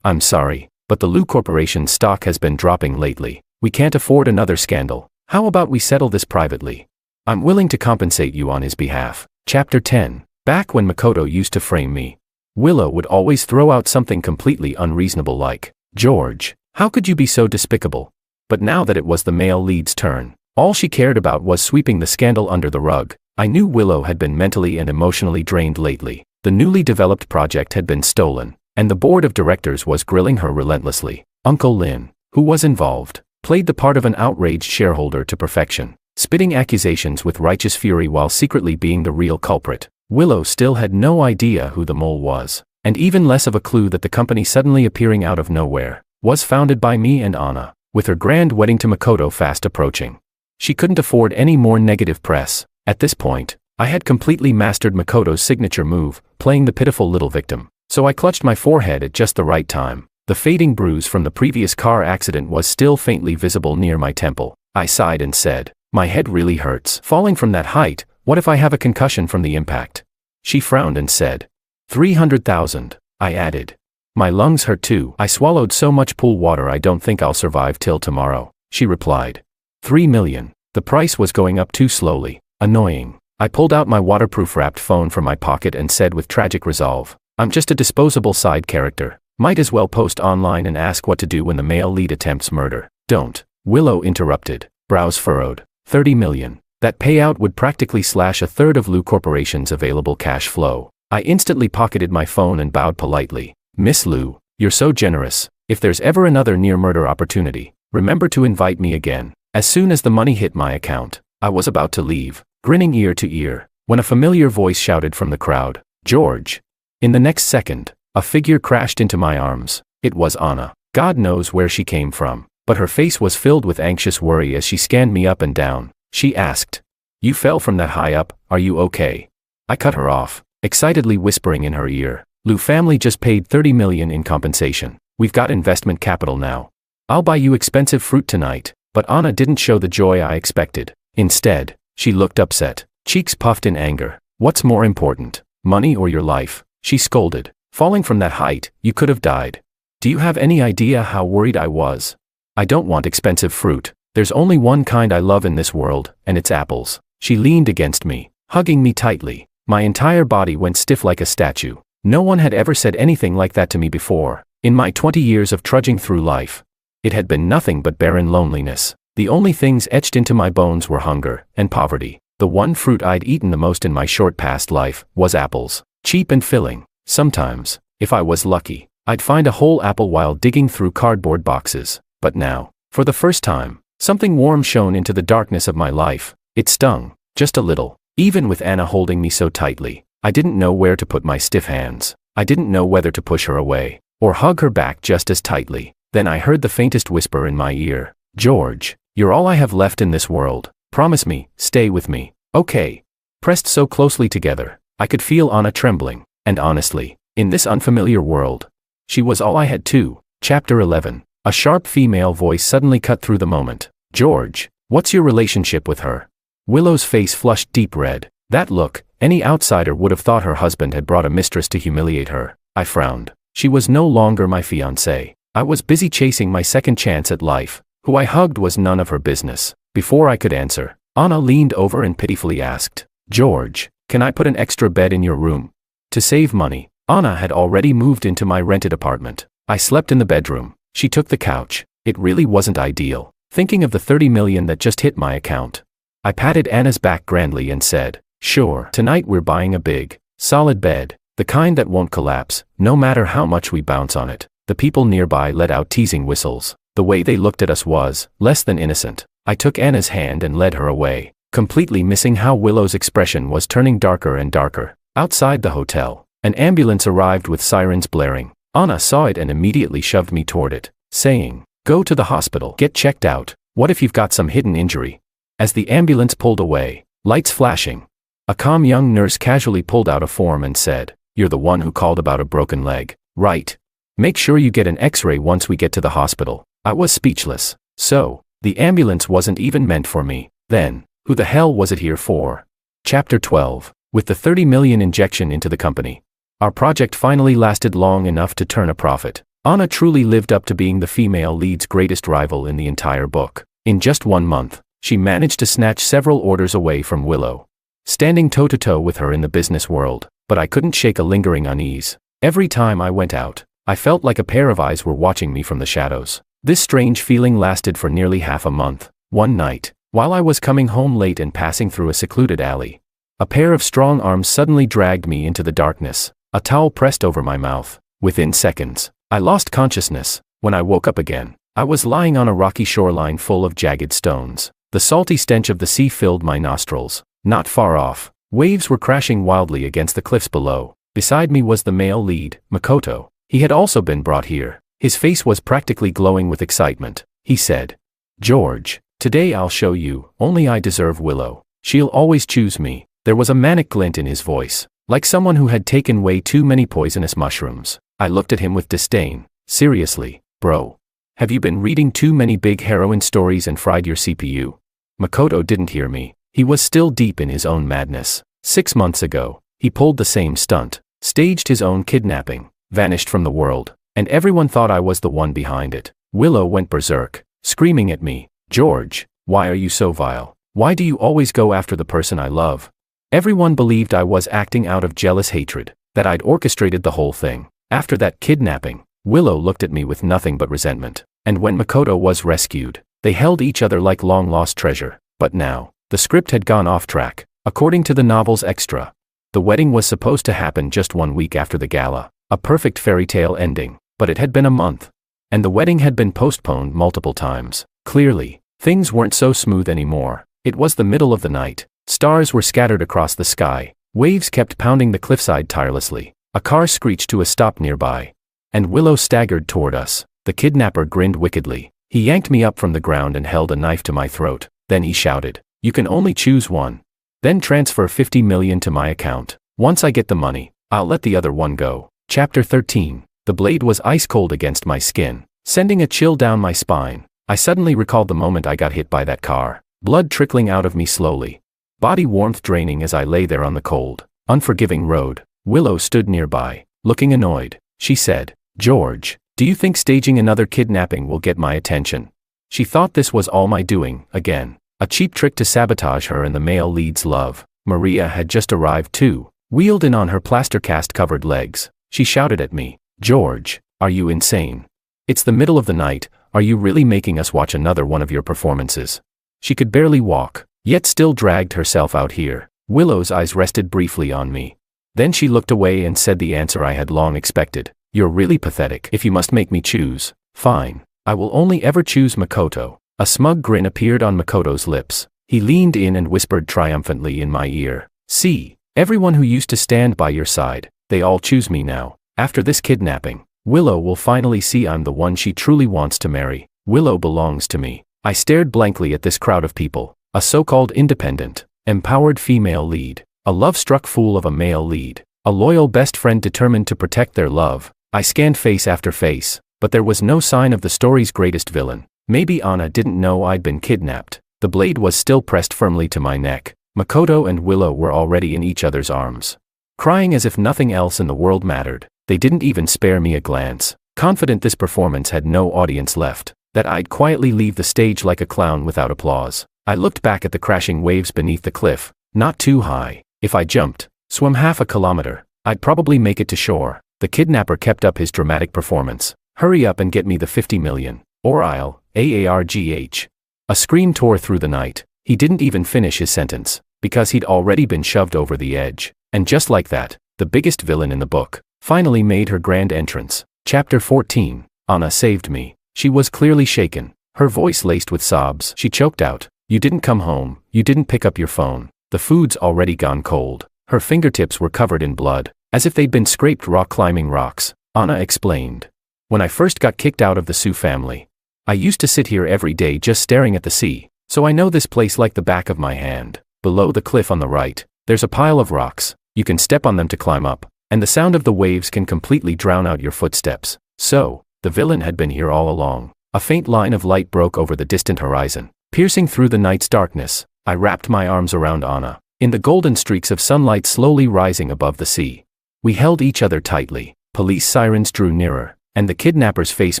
I'm sorry, but the Lu Corporation's stock has been dropping lately. We can't afford another scandal. How about we settle this privately? I'm willing to compensate you on his behalf." Chapter 10. Back when Makoto used to frame me, Willow would always throw out something completely unreasonable like, "George, how could you be so despicable?" But now that it was the male lead's turn, all she cared about was sweeping the scandal under the rug. I knew Willow had been mentally and emotionally drained lately. The newly developed project had been stolen, and the board of directors was grilling her relentlessly. Uncle Lin, who was involved, played the part of an outraged shareholder to perfection, spitting accusations with righteous fury while secretly being the real culprit. Willow still had no idea who the mole was, and even less of a clue that the company suddenly appearing out of nowhere was founded by me and Anna, with her grand wedding to Makoto fast approaching. She couldn't afford any more negative press. At this point, I had completely mastered Makoto's signature move, playing the pitiful little victim. So I clutched my forehead at just the right time. The fading bruise from the previous car accident was still faintly visible near my temple. I sighed and said, "My head really hurts. Falling from that height, what if I have a concussion from the impact?" She frowned and said, 300,000, I added. "My lungs hurt too. I swallowed so much pool water I don't think I'll survive till tomorrow," she replied. 3 million. The price was going up too slowly. Annoying. I pulled out my waterproof wrapped phone from my pocket and said with tragic resolve, "I'm just a disposable side character. Might as well post online and ask what to do when the male lead attempts murder." "Don't," Willow interrupted, brows furrowed. 30 million. That payout would practically slash a third of Lu Corporation's available cash flow. I instantly pocketed my phone and bowed politely. Miss Lu, you're so generous. If there's ever another near-murder opportunity, remember to invite me again. As soon as the money hit my account, I was about to leave, grinning ear to ear, when a familiar voice shouted from the crowd, "George." In the next second, a figure crashed into my arms. It was Anna. God knows where she came from, but her face was filled with anxious worry as she scanned me up and down. She asked, "You fell from that high up, are you okay?" I cut her off, excitedly whispering in her ear, "Lu family just paid 30 million in compensation. We've got investment capital now. I'll buy you expensive fruit tonight." But Anna didn't show the joy I expected. Instead, she looked upset, cheeks puffed in anger. "What's more important, money or your life?" she scolded. "Falling from that height, you could have died. Do you have any idea how worried I was? I don't want expensive fruit. There's only one kind I love in this world, and it's apples." She leaned against me, hugging me tightly. My entire body went stiff like a statue. No one had ever said anything like that to me before. In my 20 years of trudging through life, it had been nothing but barren loneliness. The only things etched into my bones were hunger and poverty. The one fruit I'd eaten the most in my short past life was apples, cheap and filling. Sometimes, if I was lucky, I'd find a whole apple while digging through cardboard boxes. But now, for the first time, something warm shone into the darkness of my life. It stung, just a little. Even with Anna holding me so tightly, I didn't know where to put my stiff hands. I didn't know whether to push her away, or hug her back just as tightly. Then I heard the faintest whisper in my ear. "George, you're all I have left in this world. Promise me, stay with me, okay?" Pressed so closely together, I could feel Anna trembling. And honestly, in this unfamiliar world, she was all I had too. Chapter 11. A sharp female voice suddenly cut through the moment. "George, what's your relationship with her?" Willow's face flushed deep red. That look, any outsider would have thought her husband had brought a mistress to humiliate her. I frowned. She was no longer my fiancée. I was busy chasing my second chance at life. Who I hugged was none of her business. Before I could answer, Anna leaned over and pitifully asked, "George, can I put an extra bed in your room?" To save money, Anna had already moved into my rented apartment. I slept in the bedroom. She took the couch. It really wasn't ideal, thinking of the 30 million that just hit my account. I patted Anna's back grandly and said, "Sure, tonight we're buying a big, solid bed, the kind that won't collapse, no matter how much we bounce on it." The people nearby let out teasing whistles. The way they looked at us was less than innocent. I took Anna's hand and led her away, completely missing how Willow's expression was turning darker and darker. Outside the hotel, an ambulance arrived with sirens blaring. Anna saw it and immediately shoved me toward it, saying, "Go to the hospital, get checked out. What if you've got some hidden injury?" As the ambulance pulled away, lights flashing, a calm young nurse casually pulled out a form and said, "You're the one who called about a broken leg, right? Make sure you get an X-ray once we get to the hospital." I was speechless. So, the ambulance wasn't even meant for me. Then, who the hell was it here for? Chapter 12. With the 30 million injection into the company, our project finally lasted long enough to turn a profit. Anna truly lived up to being the female lead's greatest rival in the entire book. In just 1 month, she managed to snatch several orders away from Willow, standing toe-to-toe with her in the business world. But I couldn't shake a lingering unease. Every time I went out, I felt like a pair of eyes were watching me from the shadows. This strange feeling lasted for nearly half a month. One night, while I was coming home late and passing through a secluded alley, a pair of strong arms suddenly dragged me into the darkness. A towel pressed over my mouth. Within seconds, I lost consciousness. When I woke up again, I was lying on a rocky shoreline full of jagged stones. The salty stench of the sea filled my nostrils. Not far off, waves were crashing wildly against the cliffs below. Beside me was the male lead, Makoto. He had also been brought here. His face was practically glowing with excitement. He said, "George, today I'll show you, only I deserve Willow. She'll always choose me." There was a manic glint in his voice, like someone who had taken way too many poisonous mushrooms. I looked at him with disdain. "Seriously, bro? Have you been reading too many big heroine stories and fried your CPU?" Makoto didn't hear me. He was still deep in his own madness. 6 months ago, he pulled the same stunt, staged his own kidnapping, vanished from the world, and everyone thought I was the one behind it. Willow went berserk, screaming at me, "George, why are you so vile? Why do you always go after the person I love?" Everyone believed I was acting out of jealous hatred, that I'd orchestrated the whole thing. After that kidnapping, Willow looked at me with nothing but resentment. And when Makoto was rescued, they held each other like long-lost treasure. But now, The script had gone off track, according to the novel's extra. The wedding was supposed to happen just 1 week after the gala, a perfect fairy tale ending, but it had been a month. And the wedding had been postponed multiple times. Clearly, things weren't so smooth anymore. It was the middle of the night. Stars were scattered across the sky. Waves kept pounding the cliffside tirelessly. A car screeched to a stop nearby. And Willow staggered toward us. The kidnapper grinned wickedly. He yanked me up from the ground and held a knife to my throat. Then he shouted, "You can only choose one. Then transfer 50 million to my account. Once I get the money, I'll let the other one go." Chapter 13. The blade was ice cold against my skin, sending a chill down my spine. I suddenly recalled the moment I got hit by that car, blood trickling out of me slowly, body warmth draining as I lay there on the cold, unforgiving road. Willow stood nearby, looking annoyed. She said, "George, do you think staging another kidnapping will get my attention?" She thought this was all my doing, again. A cheap trick to sabotage her and the male lead's love. Maria had just arrived too, wheeled in on her plaster cast-covered legs. She shouted at me, "George, are you insane? It's the middle of the night, are you really making us watch another one of your performances?" She could barely walk, yet still dragged herself out here. Willow's eyes rested briefly on me. Then she looked away and said the answer I had long expected. "You're really pathetic. If you must make me choose, fine. I will only ever choose Makoto." A smug grin appeared on Makoto's lips. He leaned in and whispered triumphantly in my ear, "See, everyone who used to stand by your side, they all choose me now. After this kidnapping, Willow will finally see I'm the one she truly wants to marry. Willow belongs to me." I stared blankly at this crowd of people, a so-called independent, empowered female lead, a love-struck fool of a male lead, a loyal best friend determined to protect their love. I scanned face after face, but there was no sign of the story's greatest villain. Maybe Anna didn't know I'd been kidnapped. The blade was still pressed firmly to my neck. Makoto and Willow were already in each other's arms, crying as if nothing else in the world mattered. They didn't even spare me a glance, confident this performance had no audience left, that I'd quietly leave the stage like a clown without applause. I looked back at the crashing waves beneath the cliff, not too high. If I jumped, swam half a kilometer, I'd probably make it to shore. The kidnapper kept up his dramatic performance. "Hurry up and get me the 50 million, or I'll, AARGH. A scream tore through the night. He didn't even finish his sentence, because he'd already been shoved over the edge. And just like that, the biggest villain in the book finally made her grand entrance. Chapter 14. Anna saved me. She was clearly shaken, her voice laced with sobs. She choked out, "You didn't come home, you didn't pick up your phone. The food's already gone cold." Her fingertips were covered in blood, as if they'd been scraped raw climbing rocks. Anna explained, "When I first got kicked out of the Sioux family, I used to sit here every day just staring at the sea, so I know this place like the back of my hand. Below the cliff on the right, there's a pile of rocks. You can step on them to climb up, and the sound of the waves can completely drown out your footsteps. So, the villain had been here all along." A faint line of light broke over the distant horizon, piercing through the night's darkness. I wrapped my arms around Anna, in the golden streaks of sunlight slowly rising above the sea. We held each other tightly. Police sirens drew nearer, and the kidnapper's face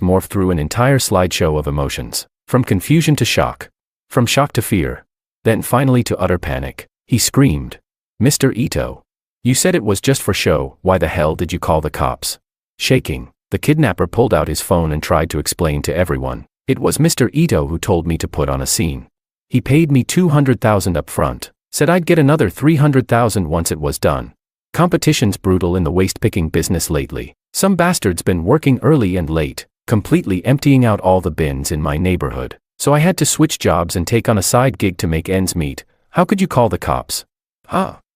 morphed through an entire slideshow of emotions, from confusion to shock, from shock to fear, then finally to utter panic. He screamed, "Mr. Ito, you said it was just for show, why the hell did you call the cops?" Shaking, the kidnapper pulled out his phone and tried to explain to everyone. "It was Mr. Ito who told me to put on a scene. He paid me 200,000 up front, said I'd get another 300,000 once it was done. Competition's brutal in the waste-picking business lately. Some bastard's been working early and late, completely emptying out all the bins in my neighborhood. So I had to switch jobs and take on a side gig to make ends meet. How could you call the cops?"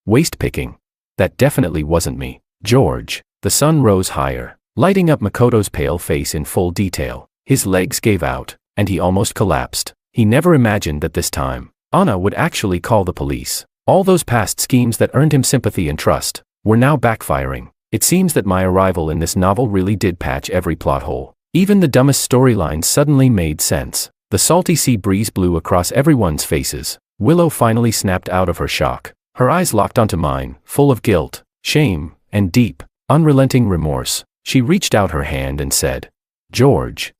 Waste-picking. That definitely wasn't me. "George." The sun rose higher, lighting up Makoto's pale face in full detail. His legs gave out, and he almost collapsed. He never imagined that this time, Anna would actually call the police. All those past schemes that earned him sympathy and trust were now backfiring. It seems that my arrival in this novel really did patch every plot hole. Even the dumbest storylines suddenly made sense. The salty sea breeze blew across everyone's faces. Willow finally snapped out of her shock. Her eyes locked onto mine, full of guilt, shame, and deep, unrelenting remorse. She reached out her hand and said, "George,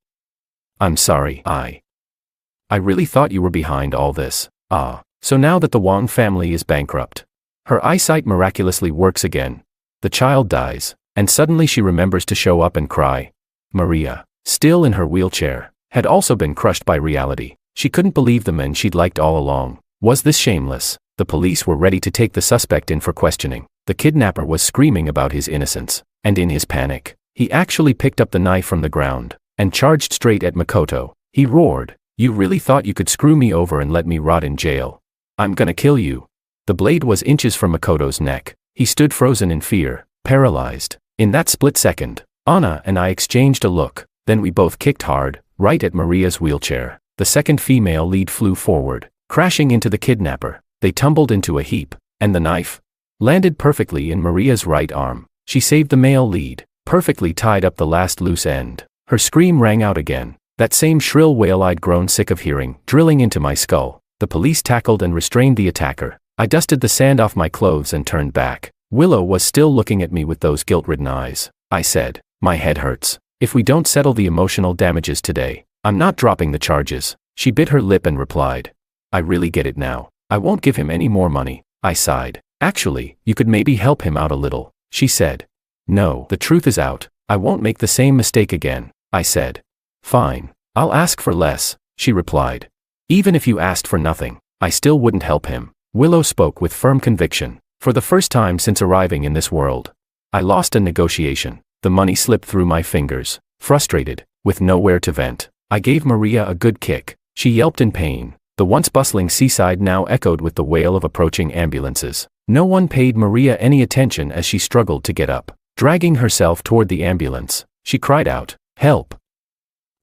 I'm sorry. I really thought you were behind all this. So now that the Wong family is bankrupt, her eyesight miraculously works again. The child dies, and suddenly she remembers to show up and cry." Maria, still in her wheelchair, had also been crushed by reality. She couldn't believe the men she'd liked all along Was this shameless? The police were ready to take the suspect in for questioning. The kidnapper was screaming about his innocence, and in his panic, he actually picked up the knife from the ground and charged straight at Makoto. He roared, "You really thought you could screw me over and let me rot in jail? I'm gonna kill you." The blade was inches from Makoto's neck. He stood frozen in fear, paralyzed. In that split second, Anna and I exchanged a look, then we both kicked hard, right at Maria's wheelchair. The second female lead flew forward, crashing into the kidnapper. They tumbled into a heap, and the knife landed perfectly in Maria's right arm. She saved the male lead, perfectly tied up the last loose end. Her scream rang out again, that same shrill wail I'd grown sick of hearing, drilling into my skull. The police tackled and restrained the attacker. I dusted the sand off my clothes and turned back. Willow was still looking at me with those guilt-ridden eyes. I said, "My head hurts. If we don't settle the emotional damages today, I'm not dropping the charges." She bit her lip and replied, "I really get it now. I won't give him any more money." I sighed. "Actually, you could maybe help him out a little," she said. "No, the truth is out. I won't make the same mistake again," I said. "Fine. I'll ask for less," she replied. "Even if you asked for nothing, I still wouldn't help him." Willow spoke with firm conviction. For the first time since arriving in this world, I lost a negotiation. The money slipped through my fingers. Frustrated, with nowhere to vent, I gave Maria a good kick. She yelped in pain. The once bustling seaside now echoed with the wail of approaching ambulances. No one paid Maria any attention as she struggled to get up. Dragging herself toward the ambulance, she cried out, "Help!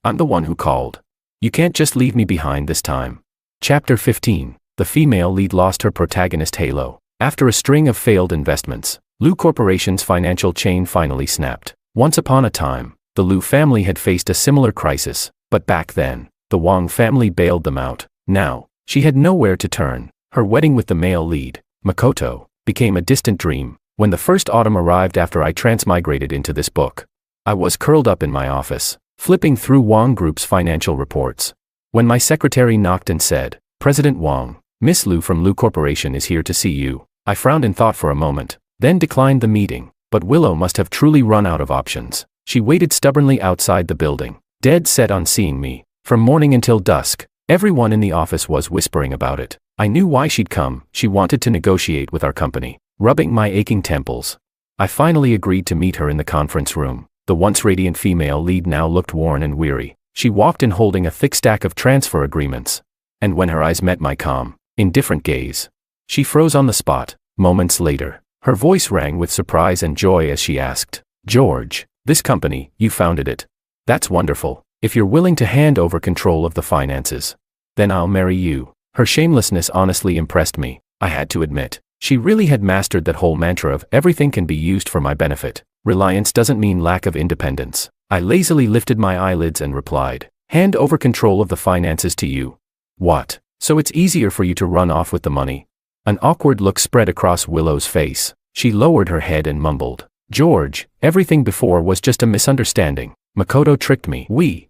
I'm the one who called. You can't just leave me behind this time." Chapter 15. The female lead lost her protagonist halo. After a string of failed investments, Liu Corporation's financial chain finally snapped. Once upon a time, the Liu family had faced a similar crisis, but back then, the Wang family bailed them out. Now, she had nowhere to turn. Her wedding with the male lead, Makoto, became a distant dream. When the first autumn arrived after I transmigrated into this book, I was curled up in my office, flipping through Wang Group's financial reports. When my secretary knocked and said, "President Wang, Miss Liu from Liu Corporation is here to see you," I frowned in thought for a moment, then declined the meeting. But Willow must have truly run out of options. She waited stubbornly outside the building, dead set on seeing me. From morning until dusk, everyone in the office was whispering about it. I knew why she'd come. She wanted to negotiate with our company. Rubbing my aching temples, I finally agreed to meet her in the conference room. The once radiant female lead now looked worn and weary. She walked in holding a thick stack of transfer agreements. And when her eyes met my calm, indifferent gaze, she froze on the spot. Moments later, her voice rang with surprise and joy as she asked, "George, this company, you founded it. That's wonderful. If you're willing to hand over control of the finances, then I'll marry you." Her shamelessness honestly impressed me. I had to admit, she really had mastered that whole mantra of everything can be used for my benefit. Reliance doesn't mean lack of independence. I lazily lifted my eyelids and replied, "Hand over control of the finances to you. What? So it's easier for you to run off with the money?" An awkward look spread across Willow's face. She lowered her head and mumbled, "George, everything before was just a misunderstanding. Makoto tricked me.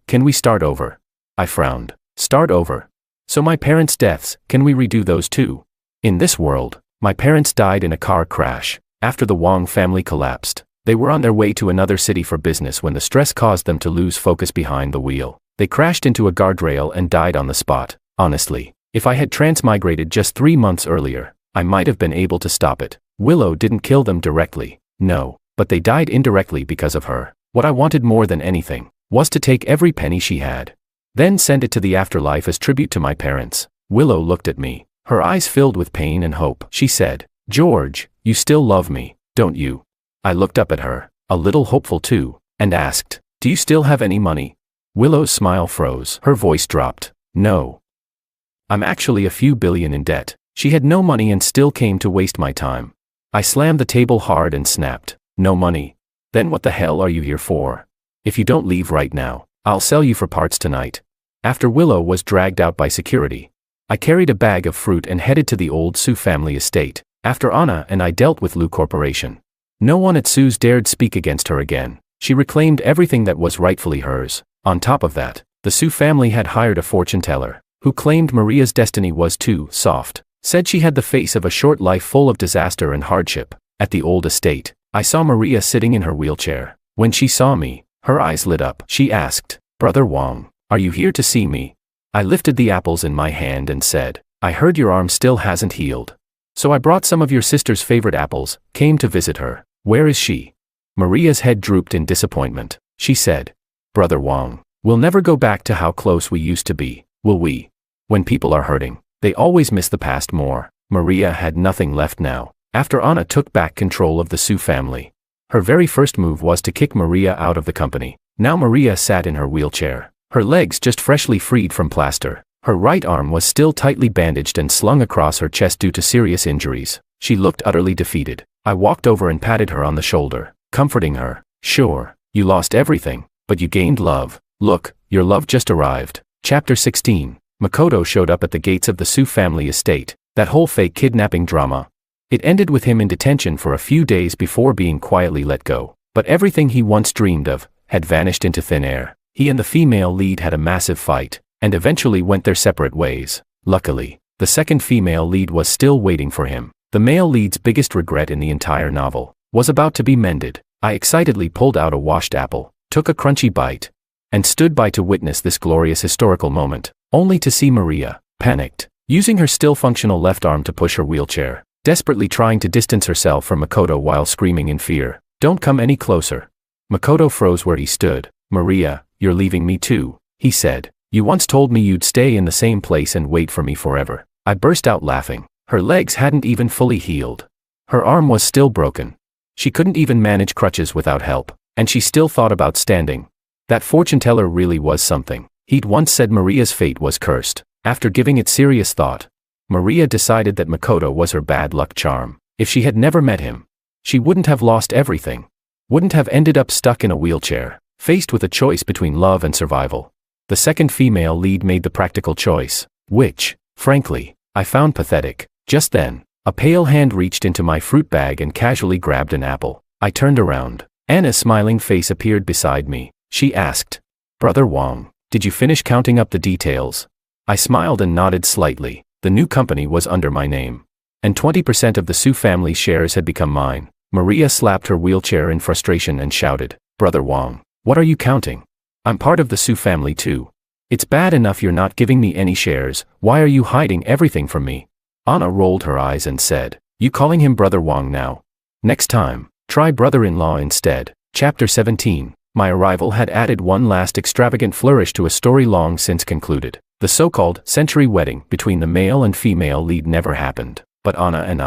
Can we start over?" I frowned. Start over? So my parents' deaths, can we redo those too? In this world, my parents died in a car crash. After the Wang family collapsed, they were on their way to another city for business when the stress caused them to lose focus behind the wheel. They crashed into a guardrail and died on the spot. Honestly, if I had transmigrated just 3 months earlier, I might have been able to stop it. Willow didn't kill them directly, no, but they died indirectly because of her. What I wanted more than anything was to take every penny she had, then send it to the afterlife as tribute to my parents. Willow looked at me, her eyes filled with pain and hope. She said, "George, you still love me, don't you?" I looked up at her, a little hopeful too, and asked, "Do you still have any money?" Willow's smile froze. Her voice dropped. "No. I'm actually a few billion in debt." She had no money and still came to waste my time. I slammed the table hard and snapped, "No money? Then what the hell are you here for? If you don't leave right now, I'll sell you for parts tonight." After Willow was dragged out by security, I carried a bag of fruit and headed to the old Su family estate. After Anna and I dealt with Liu Corporation, no one at Su's dared speak against her again. She reclaimed everything that was rightfully hers. On top of that, the Su family had hired a fortune teller, who claimed Maria's destiny was too soft, said she had the face of a short life full of disaster and hardship. At the old estate, I saw Maria sitting in her wheelchair. When she saw me, her eyes lit up. She asked, "Brother Wang, are you here to see me?" I lifted the apples in my hand and said, I heard your arm still hasn't healed. So I brought some of your sister's favorite apples, came to visit her. Where is she? Maria's head drooped in disappointment. She said, Brother Wang, we'll never go back to how close we used to be, will we? When people are hurting, they always miss the past more. Maria had nothing left now, after Anna took back control of the Su family. Her very first move was to kick Maria out of the company. Now Maria sat in her wheelchair, her legs just freshly freed from plaster. Her right arm was still tightly bandaged and slung across her chest due to serious injuries. She looked utterly defeated. I walked over and patted her on the shoulder, comforting her. Sure, you lost everything, but you gained love. Look, your love just arrived. Chapter 16. Makoto showed up at the gates of the Su family estate. That whole fake kidnapping drama. It ended with him in detention for a few days before being quietly let go. But everything he once dreamed of had vanished into thin air. He and the female lead had a massive fight, and eventually went their separate ways. Luckily, the second female lead was still waiting for him. The male lead's biggest regret in the entire novel was about to be mended. I excitedly pulled out a washed apple, took a crunchy bite, and stood by to witness this glorious historical moment, only to see Maria, panicked, using her still functional left arm to push her wheelchair, desperately trying to distance herself from Makoto while screaming in fear, "Don't come any closer." Makoto froze where he stood. "Maria, you're leaving me too," he said. "You once told me you'd stay in the same place and wait for me forever." I burst out laughing. Her legs hadn't even fully healed. Her arm was still broken. She couldn't even manage crutches without help, and she still thought about standing. That fortune teller really was something. He'd once said Maria's fate was cursed. After giving it serious thought, Maria decided that Makoto was her bad luck charm. If she had never met him, she wouldn't have lost everything. Wouldn't have ended up stuck in a wheelchair, faced with a choice between love and survival. The second female lead made the practical choice, which, frankly, I found pathetic. Just then, a pale hand reached into my fruit bag and casually grabbed an apple. I turned around. Anna's smiling face appeared beside me. She asked, "Brother Wang, did you finish counting up the details?" I smiled and nodded slightly. The new company was under my name, and 20% of the Su family shares had become mine. Maria slapped her wheelchair in frustration and shouted, "Brother Wang, what are you counting? I'm part of the Su family too. It's bad enough you're not giving me any shares, why are you hiding everything from me?" Anna rolled her eyes and said, "You calling him Brother Wang now? Next time, try brother-in-law instead." Chapter 17. My arrival had added one last extravagant flourish to a story long since concluded. The so-called century wedding between the male and female lead never happened, but Anna and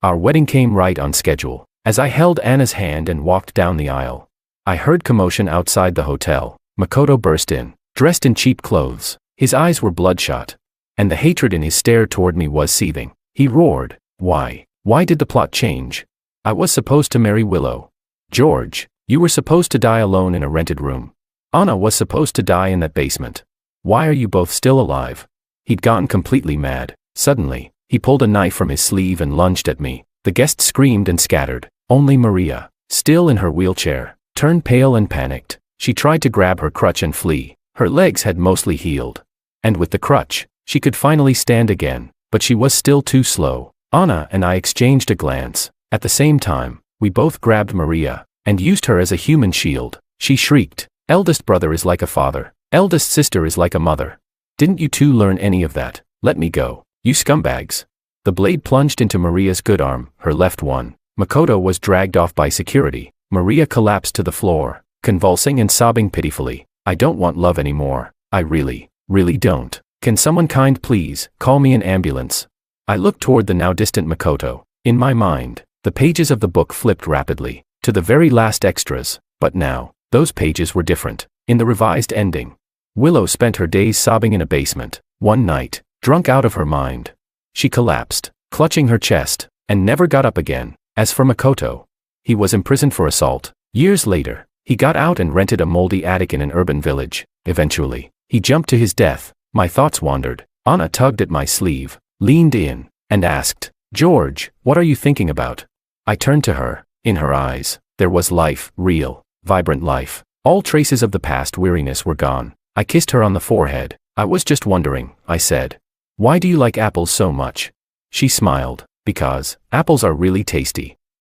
our wedding came right on schedule. As I held Anna's hand and walked down the aisle, I heard commotion outside the hotel. Makoto burst in, dressed in cheap clothes. His eyes were bloodshot, and the hatred in his stare toward me was seething. He roared, Why did the plot change? I was supposed to marry Willow. George, you were supposed to die alone in a rented room. Anna was supposed to die in that basement. Why are you both still alive?" He'd gotten completely mad. Suddenly, he pulled a knife from his sleeve and lunged at me. The guests screamed and scattered. Only Maria, still in her wheelchair, turned pale and panicked. She tried to grab her crutch and flee. Her legs had mostly healed, and with the crutch, she could finally stand again, but she was still too slow. Anna and I exchanged a glance. At the same time, we both grabbed Maria and used her as a human shield. She shrieked, "Eldest brother is like a father. Eldest sister is like a mother. Didn't you two learn any of that? Let me go, you scumbags." The blade plunged into Maria's good arm, her left one. Makoto was dragged off by security. Maria collapsed to the floor, convulsing and sobbing pitifully. "I don't want love anymore. I really don't. Can someone kind please call me an ambulance?" I looked toward the now distant Makoto. In my mind, the pages of the book flipped rapidly to the very last extras, but now, those pages were different. In the revised ending, Willow spent her days sobbing in a basement. One night, drunk out of her mind, she collapsed, clutching her chest, and never got up again. As for Makoto, he was imprisoned for assault. Years later, he got out and rented a moldy attic in an urban village. Eventually, he jumped to his death. My thoughts wandered. Anna tugged at my sleeve, leaned in, and asked, "George, what are you thinking about?" I turned to her. In her eyes, there was life, real, vibrant life. All traces of the past weariness were gone. I kissed her on the forehead. "I was just wondering," I said. "Why do you like apples so much?" She smiled. "Because apples are really tasty."